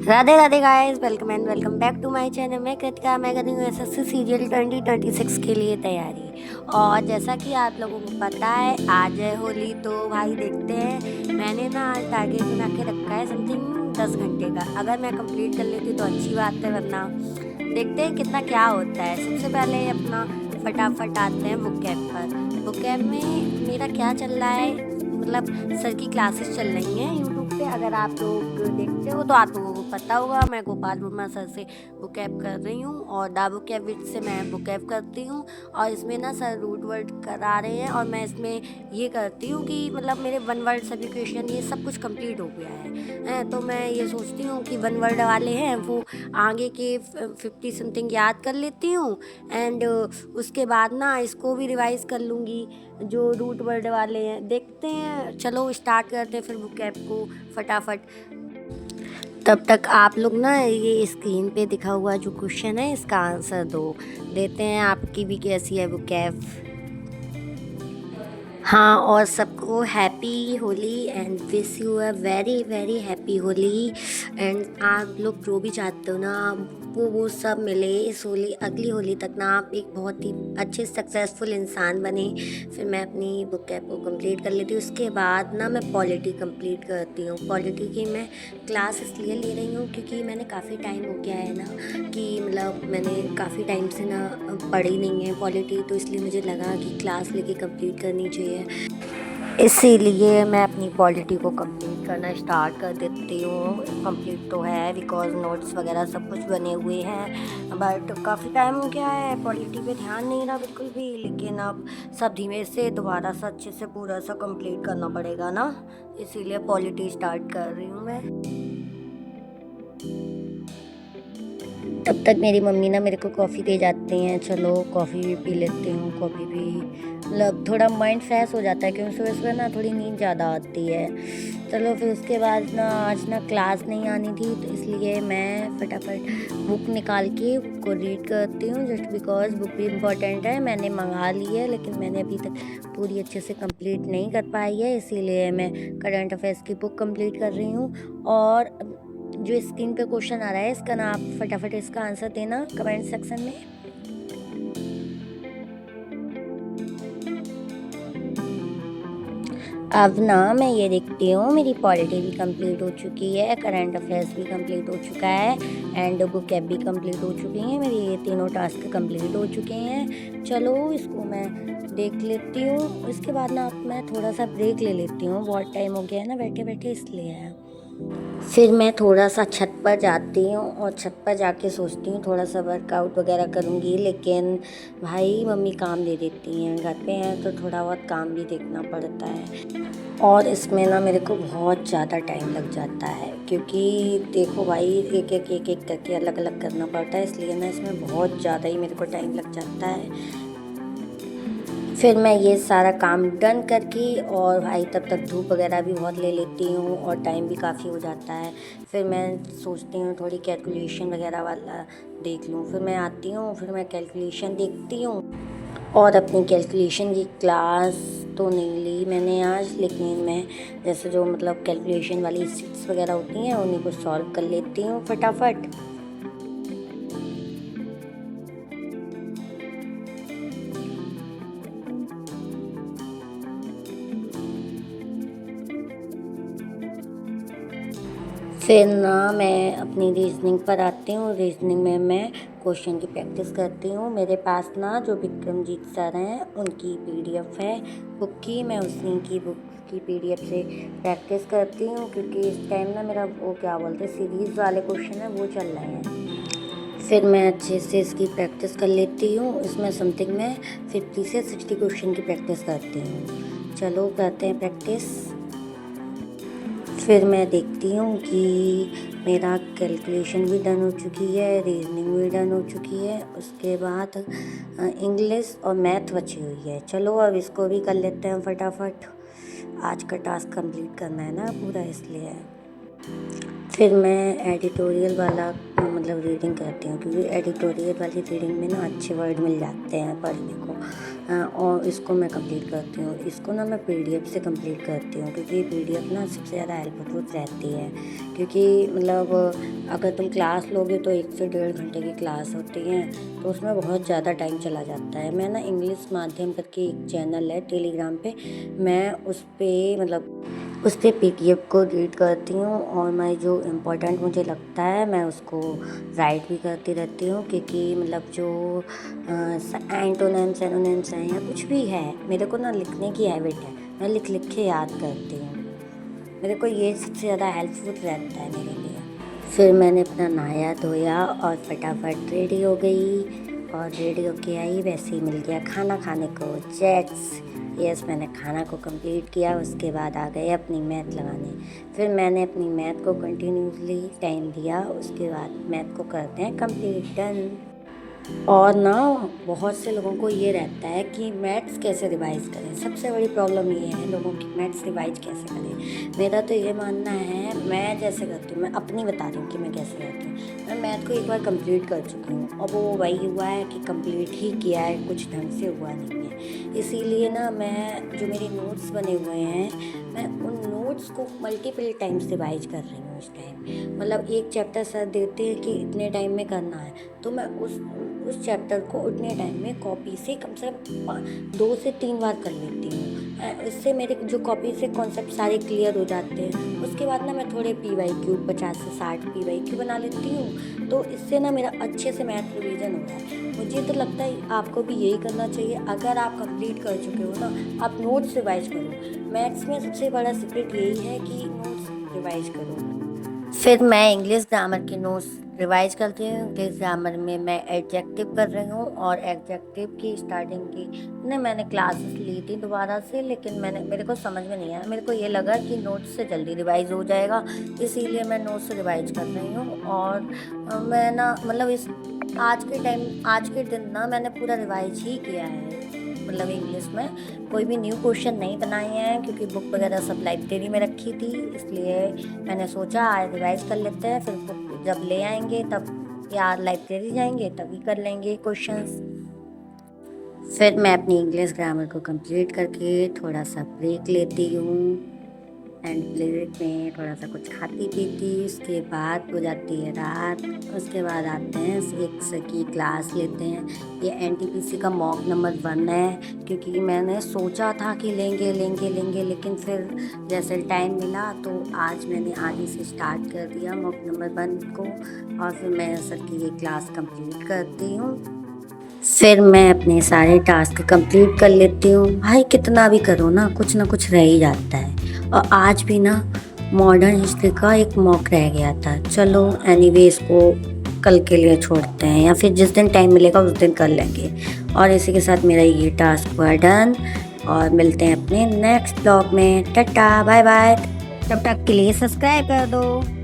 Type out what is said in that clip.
Radhe Radhe guys, welcome and welcome back to my channel. मैं कृतिका, मैं कर रही हूँ एसएससी सीरियल 2026 के लिए तैयारी। और जैसा कि आप लोगों को पता है, आज है होली, तो भाई देखते हैं। मैंने ना आज टारगेट बना के रखा है समथिंग 10 घंटे का। अगर मैं कंप्लीट कर लेती तो अच्छी बात है, वरना देखते हैं कितना क्या होता है। सबसे पहले अपना फटाफट आते हैं बुक कैब पर। बुक कैब में मेरा क्या चल रहा है, मतलब सर की क्लासेस चल रही हैं यूट्यूब पे। अगर आप लोग देखते हो तो आप लोगों को पता होगा, मैं गोपाल वर्मा सर से बुक कैब कर रही हूँ और दा बुक कैब विद से मैं बुक कैब करती हूँ। और इसमें ना सर रूट वर्ड करा रहे हैं और मैं इसमें ये करती हूँ कि मतलब मेरे वन वर्ड सभी क्वेश्चन ये सब कुछ कंप्लीट हो गया है। तो मैं ये सोचती हूँ कि वन वर्ड वाले हैं वो आगे के 50 समथिंग याद कर लेती हूँ। एंड उसके बाद ना इसको भी रिवाइज कर लूँगी जो रूट वर्ड वाले हैं। देखते हैं, चलो स्टार्ट करते हैं फिर बुक ऐप को फटाफट। तब तक आप लोग ना ये स्क्रीन पे दिखा हुआ जो क्वेश्चन है इसका आंसर दो। देते हैं आपकी भी कैसी है बुक ऐप। हाँ, और सबको happy Holi and wish you a very very happy Holi. And आप लोग जो भी चाहते हो ना वो सब मिले इस होली, अगली होली तक ना आप एक बहुत ही अच्छे सक्सेसफुल इंसान बने। फिर मैं अपनी बुक कैप को कंप्लीट कर लेती हूँ। उसके बाद ना मैं पॉलिटी कंप्लीट करती हूँ। पॉलिटी की मैं क्लास इसलिए ले रही हूँ क्योंकि मैंने काफ़ी टाइम हो गया है ना, कि मतलब मैंने काफ़ी टाइम से ना पढ़ी नहीं है पॉलिटी, तो इसलिए मुझे लगा कि क्लास लेके कंप्लीट करनी चाहिए। इसीलिए मैं अपनी पॉलिटी को कंप्लीट करना स्टार्ट कर देती हूँ। कंप्लीट तो है बिकॉज नोट्स वगैरह सब कुछ बने हुए हैं, बट काफ़ी टाइम हो गया है, पॉलिटी पे ध्यान नहीं रहा बिल्कुल भी। लेकिन अब सब धीमे से दोबारा से अच्छे से पूरा सा कंप्लीट करना पड़ेगा ना, इसीलिए पॉलिटी स्टार्ट कर रही हूँ मैं। तब तक मेरी मम्मी ना मेरे को कॉफ़ी दे जाती हैं। चलो कॉफ़ी भी पी लेती हूँ। कॉफ़ी भी मतलब थोड़ा माइंड फ्रेश हो जाता है, क्योंकि सुबह सुबह ना थोड़ी नींद ज़्यादा आती है। चलो फिर उसके बाद ना आज ना क्लास नहीं आनी थी, तो इसलिए मैं फटाफट बुक निकाल के बुक को रीड करती हूँ, जस्ट बिकॉज बुक भी इम्पॉर्टेंट है। मैंने मंगा ली है लेकिन मैंने अभी तक पूरी अच्छे से कंप्लीट नहीं कर पाई है, इसीलिए मैं करंट अफेयर्स की बुक कंप्लीट कर रही हूँ। और जो स्क्रीन पे क्वेश्चन आ रहा है इसका ना आप फटाफट इसका आंसर देना कमेंट सेक्शन में। अब ना मैं ये देखती हूँ मेरी पॉलिटी भी कंप्लीट हो चुकी है, करंट अफेयर्स भी कंप्लीट हो चुका है एंड बुक ऐप भी कंप्लीट हो चुकी हैं। मेरे ये तीनों टास्क कंप्लीट हो चुके हैं। चलो इसको मैं देख लेती हूँ। इसके बाद ना मैं थोड़ा सा ब्रेक ले लेती हूँ, बहुत टाइम हो गया है ना बैठे बैठे, इसलिए। फिर मैं थोड़ा सा छत पर जाती हूँ और छत पर जाके सोचती हूँ थोड़ा सा वर्कआउट वगैरह करूँगी, लेकिन भाई मम्मी काम दे देती हैं। घर पे हैं तो थोड़ा बहुत काम भी देखना पड़ता है और इसमें ना मेरे को बहुत ज़्यादा टाइम लग जाता है, क्योंकि देखो भाई एक एक करके अलग अलग करना पड़ता है, इसलिए ना इसमें बहुत ज़्यादा ही मेरे को टाइम लग जाता है। फिर मैं ये सारा काम डन करके और भाई तब तक धूप वगैरह भी बहुत ले लेती हूँ और टाइम भी काफ़ी हो जाता है। फिर मैं सोचती हूँ थोड़ी कैलकुलेशन वगैरह वाला देख लूँ। फिर मैं आती हूँ, फिर मैं कैलकुलेशन देखती हूँ। और अपनी कैलकुलेशन की क्लास तो नहीं ली मैंने आज, लेकिन मैं जैसे जो मतलब कैलकुलेशन वाली शीट्स वगैरह होती हैं उन्हीं को सॉल्व कर लेती हूँ फटाफट। फिर ना मैं अपनी रीजनिंग पर आती हूँ। रीजनिंग में मैं क्वेश्चन की प्रैक्टिस करती हूँ। मेरे पास ना जो विक्रमजीत सर हैं उनकी पीडीएफ है बुक की, मैं उसी की बुक की पीडीएफ से प्रैक्टिस करती हूँ, क्योंकि इस टाइम ना मेरा वो क्या बोलते हैं सीरीज़ वाले क्वेश्चन है वो चल रहे हैं। फिर मैं अच्छे से इसकी प्रैक्टिस कर लेती हूँ। इसमें समथिंग मैं 50 से 60 क्वेश्चन की प्रैक्टिस करती हूँ। चलो करते हैं प्रैक्टिस। फिर मैं देखती हूँ कि मेरा कैलकुलेशन भी डन हो चुकी है, रीजनिंग भी डन हो चुकी है। उसके बाद इंग्लिश और मैथ बची हुई है। चलो अब इसको भी कर लेते हैं फटाफट। आज का टास्क कंप्लीट करना है ना पूरा, इसलिए। फिर मैं एडिटोरियल वाला मतलब रीडिंग करती हूँ, क्योंकि एडिटोरियल वाली रीडिंग में ना अच्छे वर्ड मिल जाते हैं पढ़ने को। और इसको मैं कंप्लीट करती हूँ। इसको ना मैं पीडीएफ से कंप्लीट करती हूँ, क्योंकि पीडीएफ ना सबसे ज़्यादा हेल्पफुल रहती है। क्योंकि मतलब अगर तुम क्लास लोगे तो 1 से 1.5 घंटे की क्लास होती है, तो उसमें बहुत ज़्यादा टाइम चला जाता है। मैं ना इंग्लिश माध्यम करके एक चैनल है टेलीग्राम पे, मैं उस पर मतलब उस पर पीडीएफ को रीड करती हूँ, और मैं जो इम्पोर्टेंट मुझे लगता है मैं उसको राइट भी करती रहती हूँ। क्योंकि मतलब जो एंटोनिम्स एनोनिम्स हैं या कुछ भी है, मेरे को ना लिखने की हैबिट है, मैं लिख लिख के याद करती हूँ। मेरे को ये सबसे ज़्यादा हेल्पफुल रहता है मेरे लिए। फिर मैंने अपना नहाया धोया और फटाफट रेडी हो गई, और रेडी होके आई, वैसे ही मिल गया खाना खाने को। यस, मैंने खाना को कंप्लीट किया। उसके बाद आ गए अपनी मैथ लगाने। फिर मैंने अपनी मैथ को कंटिन्यूसली टाइम दिया। उसके बाद मैथ को करते हैं कंप्लीट, डन। और ना बहुत से लोगों को ये रहता है कि मैथ्स कैसे रिवाइज़ करें। सबसे बड़ी प्रॉब्लम ये है लोगों की, मैथ्स रिवाइज़ कैसे करें। मेरा तो ये मानना है, मैं जैसे करती हूँ, मैं अपनी बता रही हूँ कि मैं कैसे करती हूँ। मैं मैथ को एक बार कंप्लीट कर चुकी हूँ, और वो वही हुआ है कि कंप्लीट ही किया है, कुछ ढंग से हुआ नहीं है। इसीलिए ना मैं जो मेरे नोट्स बने हुए हैं, मैं उन नोट्स को मल्टीपल टाइम्स रिवाइज कर रही हूँ इस टाइम। मतलब एक चैप्टर सर देते हैं कि इतने टाइम में करना है, तो मैं उस चैप्टर को उतने टाइम में कॉपी से कम से कम 2 से 3 बार कर लेती हूँ। इससे मेरे जो कॉपी से कॉन्सेप्ट सारे क्लियर हो जाते हैं। उसके बाद ना मैं थोड़े PYQ 50 से 60 PYQ बना लेती हूँ, तो इससे ना मेरा अच्छे से मैथ रिवीजन हो रहा है। मुझे तो लगता है आपको भी यही करना चाहिए। अगर आप कंप्लीट कर चुके हो ना, आप नोट्स रिवाइज करो। मैथ्स में सबसे बड़ा सीक्रेट यही है कि नोट्स रिवाइज करो। फिर मैं इंग्लिश ग्रामर की नोट्स रिवाइज करती हूँ। इंग्लिश ग्रामर में मैं एडजेक्टिव कर रही हूँ, और एडजेक्टिव की स्टार्टिंग की मैंने क्लासेस ली थी दोबारा से, लेकिन मेरे को समझ में नहीं आया। मेरे को ये लगा कि नोट्स से जल्दी रिवाइज हो जाएगा, इसीलिए मैं नोट्स रिवाइज कर रही हूँ। और मैं ना मतलब आज के दिन ना मैंने पूरा रिवाइज ही किया है। मतलब इंग्लिश में कोई भी न्यू क्वेश्चन नहीं बनाए हैं, क्योंकि बुक वगैरह सब लाइब्रेरी में रखी थी, इसलिए मैंने सोचा आज रिवाइज कर लेते हैं। फिर बुक जब ले आएंगे तब, या लाइब्रेरी जाएंगे तभी कर लेंगे क्वेश्चंस। फिर मैं अपनी इंग्लिश ग्रामर को कंप्लीट करके थोड़ा सा ब्रेक लेती हूँ, एंड ब्रेक में थोड़ा सा कुछ खाती पीती। उसके बाद हो जाती है रात। उसके बाद आते हैं एक की क्लास लेते हैं। ये NTPC का मॉक नंबर 1 है, क्योंकि मैंने सोचा था कि लेंगे, लेकिन फिर जैसे टाइम मिला तो आज मैंने आगे से स्टार्ट कर दिया मॉक नंबर 1 को, और फिर मैं सर की ये क्लास कंप्लीट करती हूँ। फिर मैं अपने सारे टास्क कंप्लीट कर लेती हूँ। भाई कितना भी करो ना कुछ रह ही जाता है। और आज भी ना मॉडर्न हिस्ट्री का एक मॉक रह गया था। चलो एनीवे, इसको कल के लिए छोड़ते हैं, या फिर जिस दिन टाइम मिलेगा उस दिन कर लेंगे। और इसी के साथ मेरा ये टास्क हुआ डन, और मिलते हैं अपने नेक्स्ट ब्लॉग में। Tata bye bye. तब तक के लिए सब्सक्राइब कर दो।